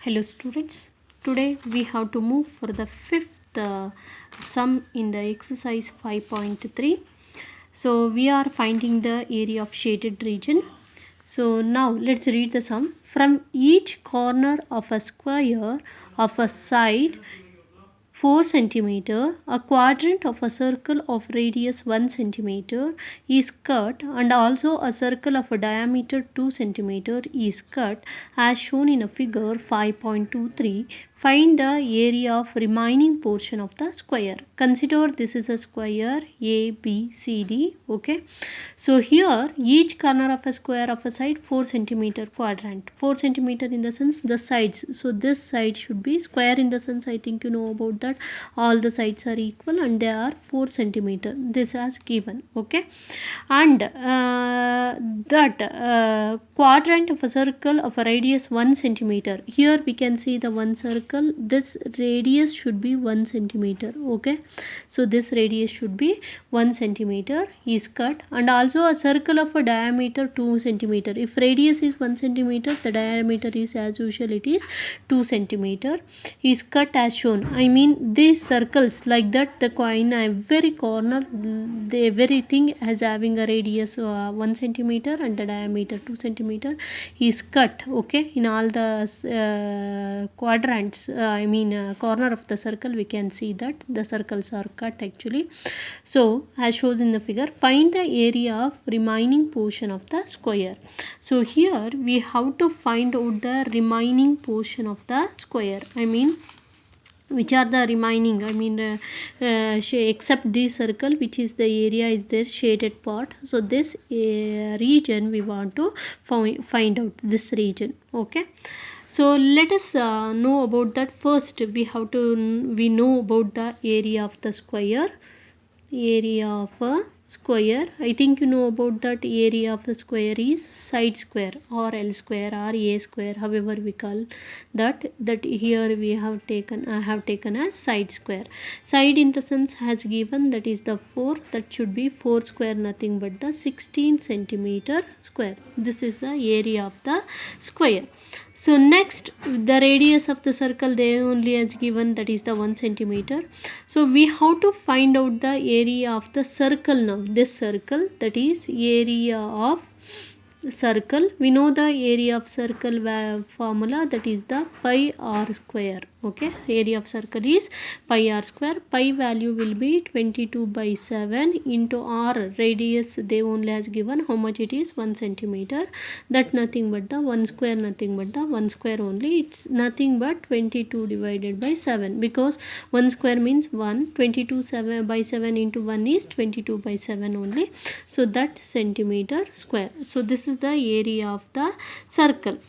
Hello students, today we have to move for the fifth sum in the exercise 5.3. So we are finding the area of shaded region. So now let's read the sum. From each corner of a square of a side 4 centimeter, a quadrant of a circle of radius 1 centimeter is cut, and also a circle of a diameter 2 centimeter is cut as shown in a figure 5.23. Find the area of remaining portion of the square. Consider this is a square ABCD. Okay. So here each corner of a square of a side 4 centimeter quadrant. 4 centimeter in the sense the sides. So this side should be square in the sense I think you know about that. All the sides are equal and they are 4 centimeter. This as given. Okay. And that quadrant of a circle of a radius 1 centimeter. Here we can see the one circle. This radius should be 1 centimeter. Okay. So this radius should be 1 centimeter is cut, and also a circle of a diameter 2 centimeter. If radius is 1 centimeter, the diameter is as usual it is 2 centimeter is cut as shown. I mean these circles like that, the coin every corner, the everything has having a radius 1 centimeter and the diameter 2 centimeter is cut. Okay, in all the quadrants, corner of the circle, we can see that the circles are cut actually. So as shows in the figure, find the area of remaining portion of the square. So here we have to find out the remaining portion of the square. Which are the remaining, except this circle, which is the area is there shaded part. So this region we want to find out this region. Okay. So let us know about that. First we know about the area of the square. Area of a square, I think you know about that. Area of a square is side square or L square or A square, however we call that here we have taken, I have taken as side square. Side in the sense has given, that is the 4, that should be 4 square, nothing but the 16 centimeter square. This is the area of the square. So next, the radius of the circle there only has given, that is the 1 centimeter. So we have to find out the area of the circle now. This circle, that is area of circle. We know the area of circle formula, that is the pi r square. Okay, area of circle is pi r square. Pi value will be 22 by 7 into r, radius they only has given how much it is, 1 centimeter. That nothing but the 1 square, nothing but the 1 square only. It's nothing but 22 divided by 7, because 1 square means 1. 22 7 by 7 into 1 is 22 by 7 only. So that centimeter square. So this is the area of the circle.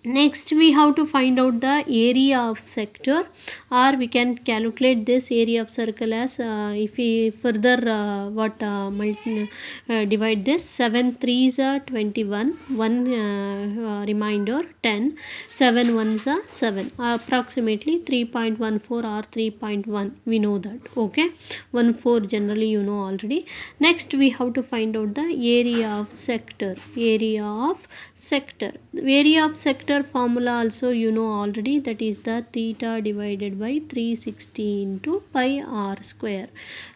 Next we have to find out the area of sector, or we can calculate this area of circle as if we further divide this. 7 3s are 21, 1 remainder 10, 7 1s are 7, approximately 3.14 or 3.1, we know that. Okay, 1/4 generally you know already. Next we have to find out the area of sector. Area of sector. Area of sector formula also you know already, that is the theta divided by 360 into pi r square.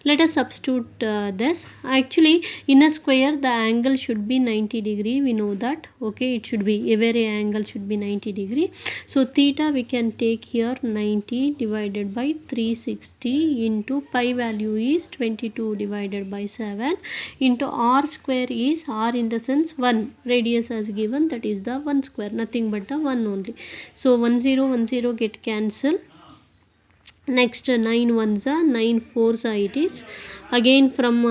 Let us substitute this. Actually in a square the angle should be 90 degree, we know that. Okay, it should be, every angle should be 90 degree. So theta we can take here 90 divided by 360 into pi value is 22 divided by 7 into r square is, r in the sense 1, radius as given, that is the 1 square, nothing but the 1 only. So 1 0 1 0 get cancelled. Next 9 1s are 9 4s are it is. Again from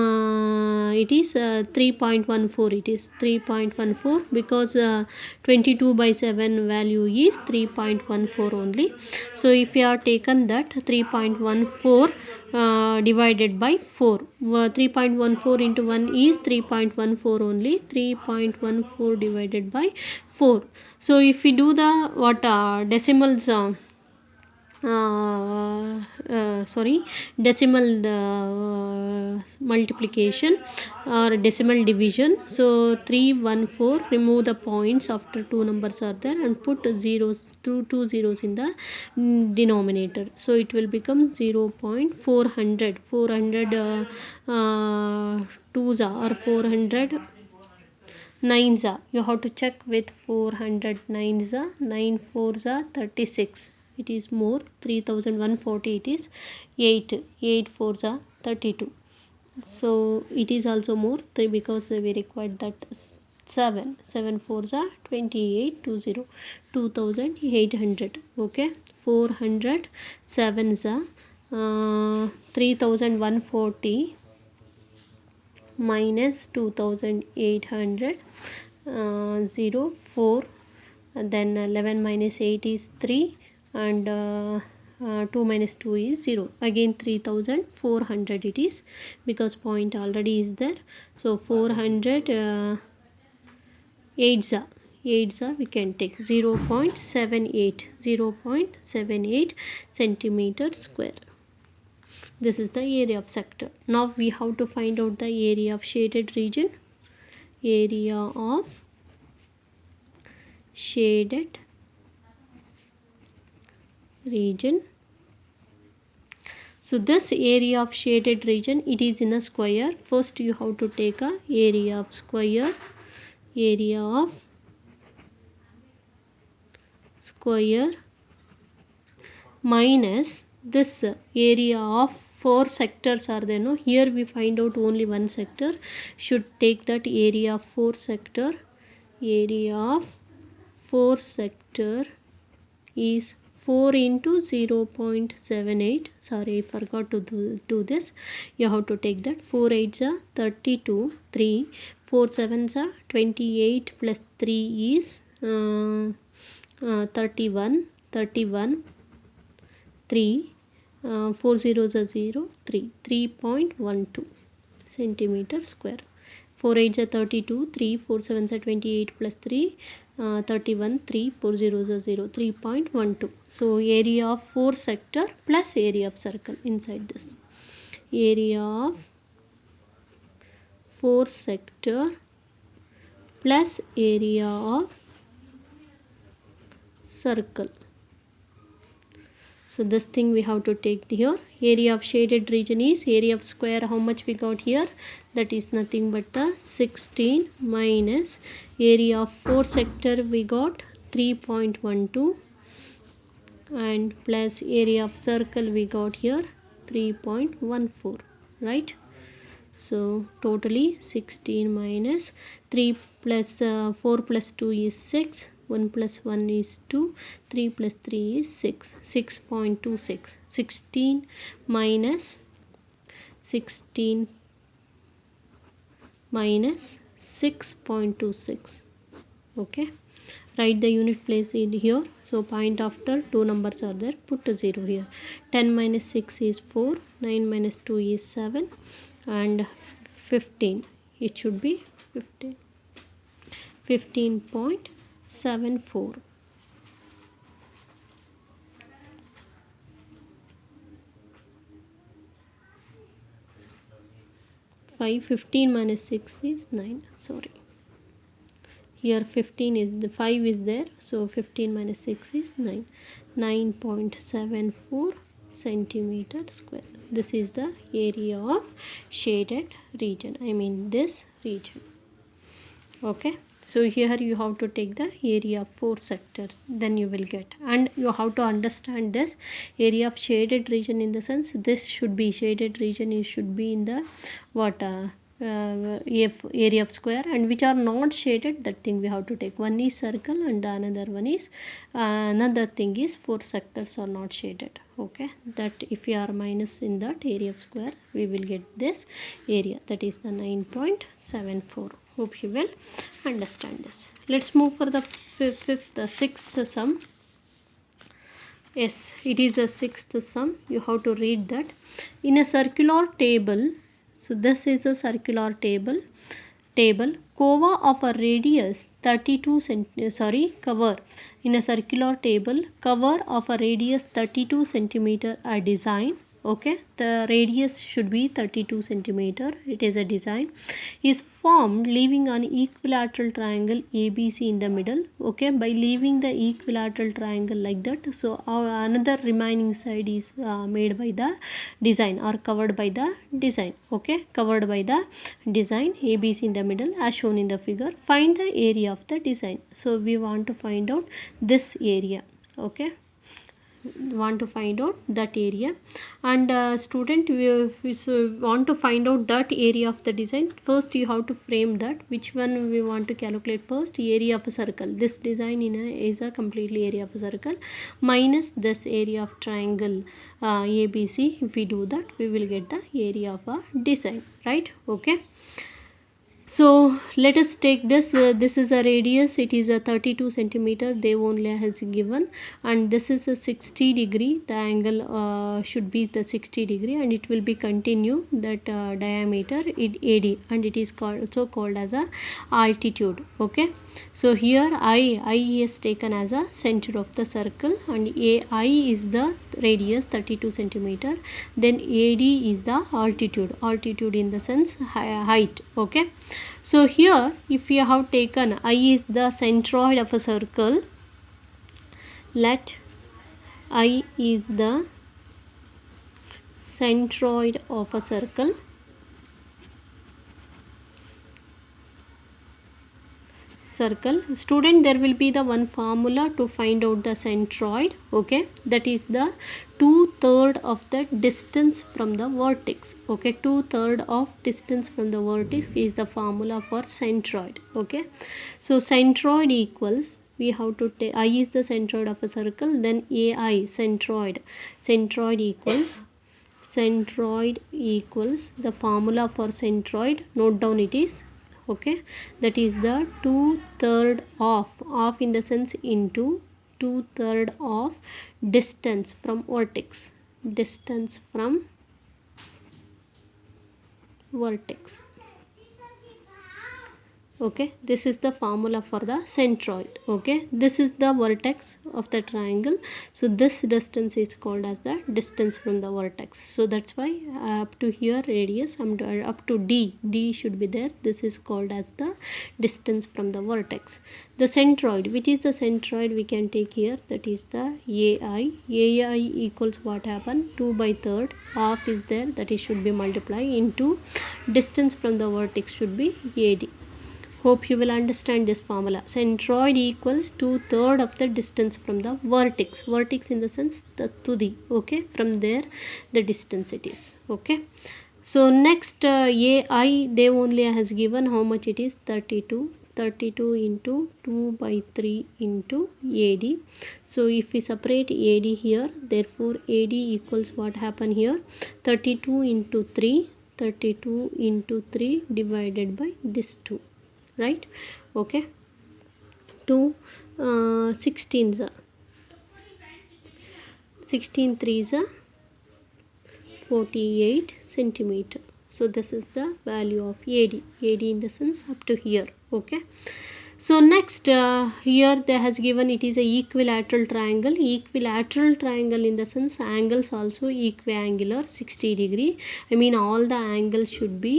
it is 3.14, it is 3.14, because 22 by 7 value is 3.14 only. So if you are taken that 3.14 divided by 4, 3.14 into 1 is 3.14 only. 3.14 divided by 4. So if we do the decimals decimal multiplication or decimal division. So 314, remove the points after two numbers are there and put zeros, two zeros in the denominator. So it will become 0.400. 400 twos or 400 nines are, you have to check with 400 nines are, 9 fours are 36, it is more. 3140, it is 8 fours are 32, so it is also more 3 because we required that 7 fours are 28, 2800. Okay, 400 sevens are 3140 minus 2800, 0 4, and then 11 minus 8 is 3, and 2 minus 2 is 0, again 3400 it is, because point already is there. So 400 8s we can take 0.78 centimeter square. This is the area of sector. Now we have to find out the area of shaded region. Area of shaded region. So this area of shaded region, it is in a square. First you have to take a area of square. Area of square minus this area of 4 sectors are there. No, here we find out only one sector, should take that area of 4 sector. Area of 4 sector is 4 into 0.78. Sorry, I forgot to do this. You have to take that. 4 8s are 32, 3, 4 7s are 28 plus 3 is 31, 3, 4 zeros are 0, 3.12 centimeter square. 4 8s are 32, 3, 4 7s are 28 plus 3, 31, 3, 4 zeros are 0, 3.12. So area of 4 sector plus area of circle inside this. Area of 4 sector plus area of circle. So this thing we have to take here. Area of shaded region is area of square. How much we got here? That is nothing but the 16 minus area of 4 sector we got 3.12, and plus area of circle we got here 3.14, right? So totally 16 minus 3 plus 4 plus 2 is 6, 1 plus 1 is 2, 3 plus 3 is 6, 6.26. 16 minus 6.26. Okay, write the unit place in here. So point after two numbers are there, put a 0 here. 10 minus 6 is 4, 9 minus 2 is 7, and 15, it should be 15.74. 15 minus 6 is 9. Sorry, here 15 is the 5 is there, so 15 minus 6 is 9. 9.74 centimeter square. This is the area of shaded region, I mean this region. Okay, so here you have to take the area of 4 sectors, then you will get, and you have to understand this area of shaded region in the sense this should be shaded region, it should be in the what area of square, and which are not shaded, that thing we have to take. One is circle and the another one is another thing is 4 sectors are not shaded. Okay, that if we are minus in that area of square, we will get this area, that is the 9.74. Hope you will understand this. Let's move for the sixth sum. Yes, it is a sixth sum. You have to read that. In a circular table, so this is a circular table, cova of a radius cover in a circular table, cover of a radius 32 centimeter are designed. Okay, the radius should be 32 centimeter, it is a design, is formed leaving an equilateral triangle ABC in the middle. Okay, by leaving the equilateral triangle like that, so another remaining side is made by the design or covered by the design. Okay, covered by the design, ABC in the middle as shown in the figure. Find the area of the design. So we want to find out this area. Okay, want to find out that area, and student, we want to find out that area of the design. First you have to frame that which one we want to calculate. First, area of a circle. This design is a completely area of a circle minus this area of triangle ABC. If we do that, we will get the area of a design, right? Okay, so let us take this. This is a radius, it is a 32 centimeter, they only has given, and this is a 60 degree, the angle should be the 60 degree, and it will be continue that diameter AD, and it is also called as a altitude. Okay, so here I is taken as a center of the circle, and AI is the radius 32 centimeter, then AD is the altitude in the sense height. Okay, so here if you have taken I is the centroid of a circle, let I is the centroid of a circle, student, there will be the one formula to find out the centroid. Okay, that is the 2/3 of the distance from the vertex. Okay, 2/3 of distance from the vertex is the formula for centroid. Okay, so centroid equals, we have to take I is the centroid of a circle, then AI centroid equals the formula for centroid. Note down it is. Okay, that is the 2/3 of in the sense into 2/3 of distance from vertex, Okay, this is the formula for the centroid. Okay, this is the vertex of the triangle, so this distance is called as the distance from the vertex. So that's why up to here radius, up to D should be there. This is called as the distance from the vertex. The centroid, which is the centroid we can take here, that is the AI equals what happen, 2/3 half is there, that is should be multiplied into distance from the vertex should be AD. Hope you will understand this formula. Centroid equals 2/3 of the distance from the vertex in the sense the tudi. Okay, from there the distance it is. Okay, so next AI they only has given how much it is, 32 into 2/3 into AD. So if we separate AD here, therefore AD equals what happen here, 32 into 3 divided by this 2, right? Okay, 2 16 3s 48 centimeter. So this is the value of AD in the sense up to here. Okay, so next here they has given it is a equilateral triangle in the sense angles also equiangular 60 degree. I mean all the angles should be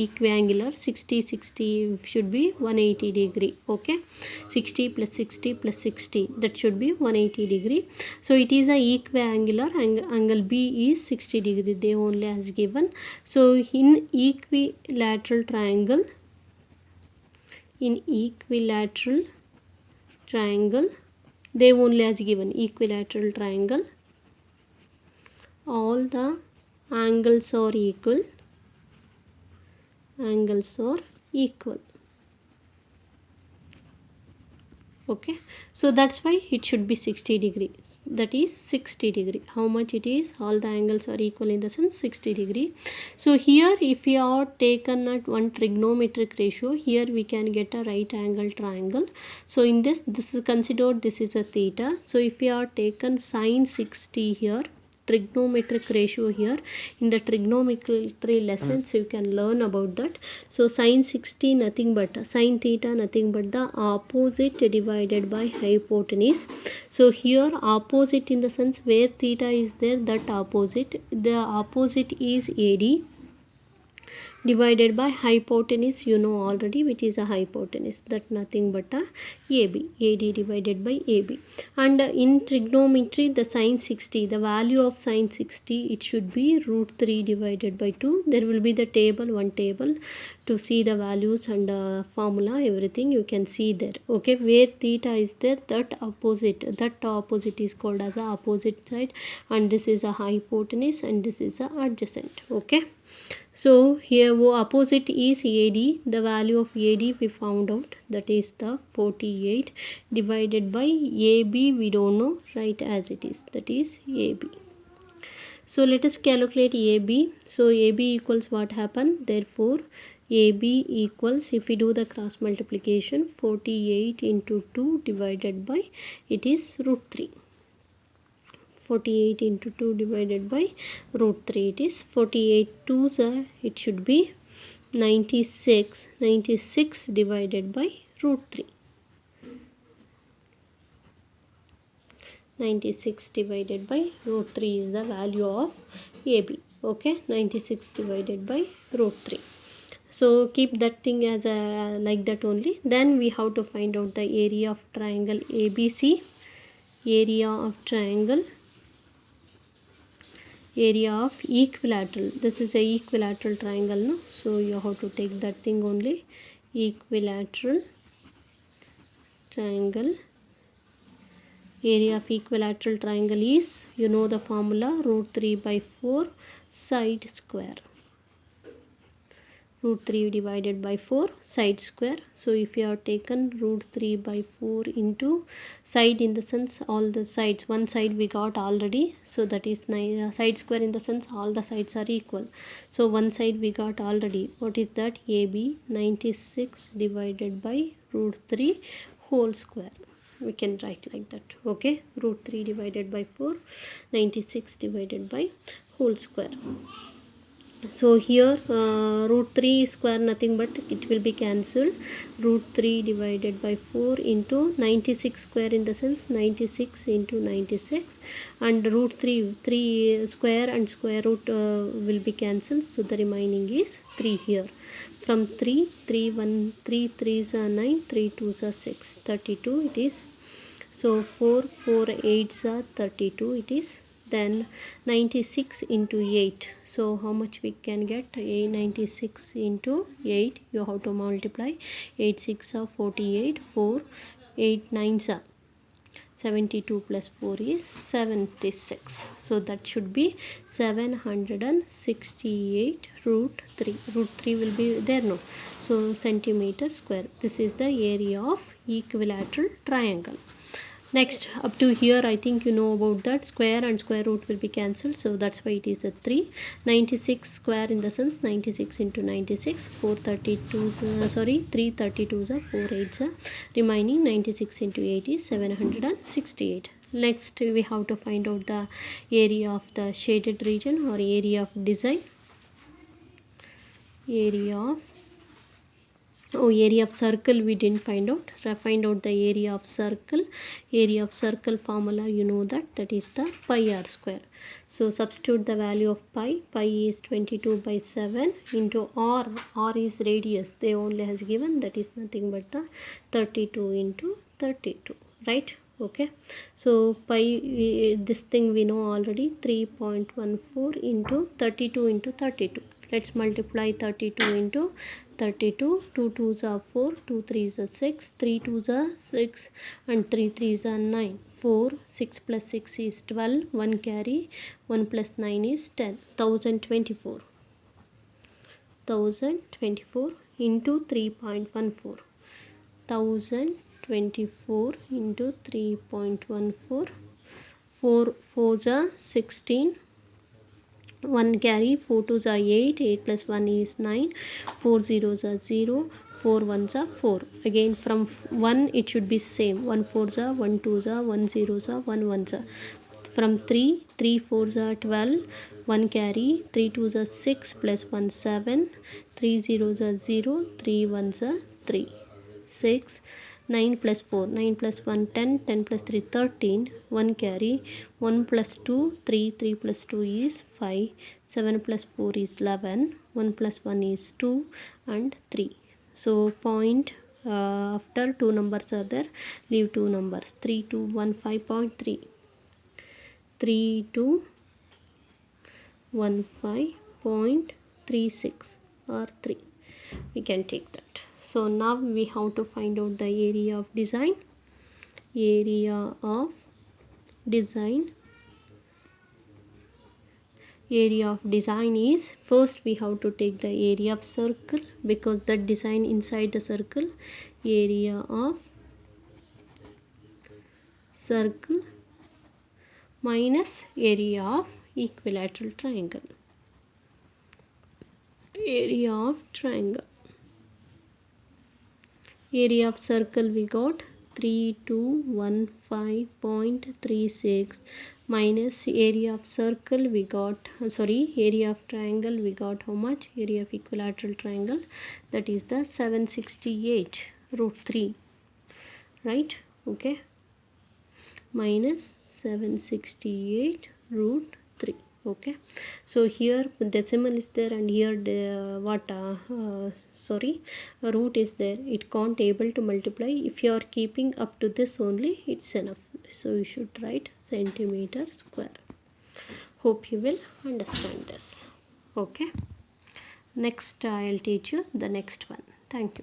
equiangular, 60 should be 180 degree. Okay, 60 plus 60 plus 60, that should be 180 degree. So it is a equiangular, angle B is 60 degree, they only has given. So in equilateral triangle they only has given equilateral triangle, all the angles are equal. Okay, so that's why it should be 60 degree, that is 60 degree. How much it is, all the angles are equal in the sense 60 degree. So here if we are taken at one trigonometric ratio, here we can get a right angle triangle. So in this is considered, this is a theta. So if we are taken sine 60 here, trigonometric ratio here. In the trigonometry lessons you can learn about that. So sine 60 nothing but sine theta nothing but the opposite divided by hypotenuse. So here opposite in the sense where theta is there, that opposite, the opposite is AD divided by hypotenuse, you know already which is a hypotenuse, that nothing but a AB, AD divided by AB. And in trigonometry the sine 60, the value of sine 60, it should be root 3 divided by 2. There will be the table, one table to see the values and formula, everything you can see there. Okay, where theta is there, that opposite is called as a opposite side, and this is a hypotenuse and this is a adjacent. Okay, so here opposite is AD, the value of AD we found out, that is the 48 divided by AB, we don't know, right as it is, that is AB. So let us calculate AB. So AB equals what happened, therefore AB equals, if we do the cross multiplication, 48 into 2 divided by, it is root 3. 48 into 2 divided by root 3, it is 48 2s are, it should be 96. 96 divided by root 3. 96 divided by root 3 is the value of AB. Okay, 96 divided by root 3. So keep that thing as a like that only. Then we have to find out the area of triangle ABC. Area of triangle, area of equilateral, this is a equilateral triangle, no? So you have to take that thing only, equilateral triangle. Area of equilateral triangle is, you know the formula, root 3 by 4 side square, root 3 divided by 4 side square. So if you have taken root 3 by 4 into side, in the sense all the sides, one side we got already, so that is side square in the sense all the sides are equal. So one side we got already, what is that, AB, 96 divided by root 3 whole square, we can write like that. Okay, root 3 divided by 4, 96 divided by whole square. So here root 3 square nothing but it will be cancelled, root 3 divided by 4 into 96 square, in the sense 96 into 96, and root 3 square and square root will be cancelled, so the remaining is 3 here. From 3 3s are 9, 3 2s are 6, 32 it is. So 4 8s are 32 it is. Then 96 into 8, so how much we can get, 96 into 8, you have to multiply, 8 6 are 48, 4 8 9s are 72 plus 4 is 76, so that should be 768 root 3. Root 3 will be there, no? So centimeter square, this is the area of equilateral triangle. Next, up to here I think you know about that, square and square root will be cancelled, so that's why it is a 3. 96 square in the sense 96 into 96, 332s are 4 8s are, remaining 96 into 8 is 768. Next we have to find out the area of the shaded region or area of design. Area of circle we didn't find out. Find out the area of circle. Area of circle formula, you know that is the pi r square. So substitute the value of pi is 22 by 7 into r is radius, they only has given, that is nothing but the 32 into 32, right? Okay, so pi, this thing we know already, 3.14 into 32 into 32. Let's multiply 32 into 32, 2 2s are 4, 2 3s are 6, 3 2s are 6 and 3 3s are 9, 4, 6 plus 6 is 12, 1 carry, 1 plus 9 is 10, 1024. 1024 into 3.14, 1024 into 3.14, 4 4s are 16, 1 carry, 4 2s are 8, 8 plus 1 is 9, 4 zeros are 0, 4 1s are 4. Again from 1 it should be same, 1 4s are 1 2s are 1 zeros are 1 1s are. from 3, 3 4s are 12, 1 carry, 3 2s are 6 plus 1 7, 3 zeros are 0, 3 1s are 3, 6, 9 plus 4, 9 plus 1 10, 10 plus 3 13, 1 carry, 1 plus 2 3, 3 plus 2 is 5, 7 plus 4 is 11, 1 plus 1 is 2 and 3. So point after two numbers are there, leave two numbers, 3 2 1 5.3, 3 2 1 5.36 or 3, we can take that. So now we have to find out the area of design. Area of design, area of design is, first we have to take the area of circle because the design inside the circle. Area of circle minus area of equilateral triangle. Area of triangle, area of circle we got 3215.36 minus area of circle we got area of triangle we got how much, area of equilateral triangle, that is the 768 root 3, right? Okay, minus 768 root 3. Okay, so here decimal is there and here root is there, it can't able to multiply. If you are keeping up to this only, it's enough. So you should write centimeter square. Hope you will understand this. Okay, next I'll teach you the next one. Thank you.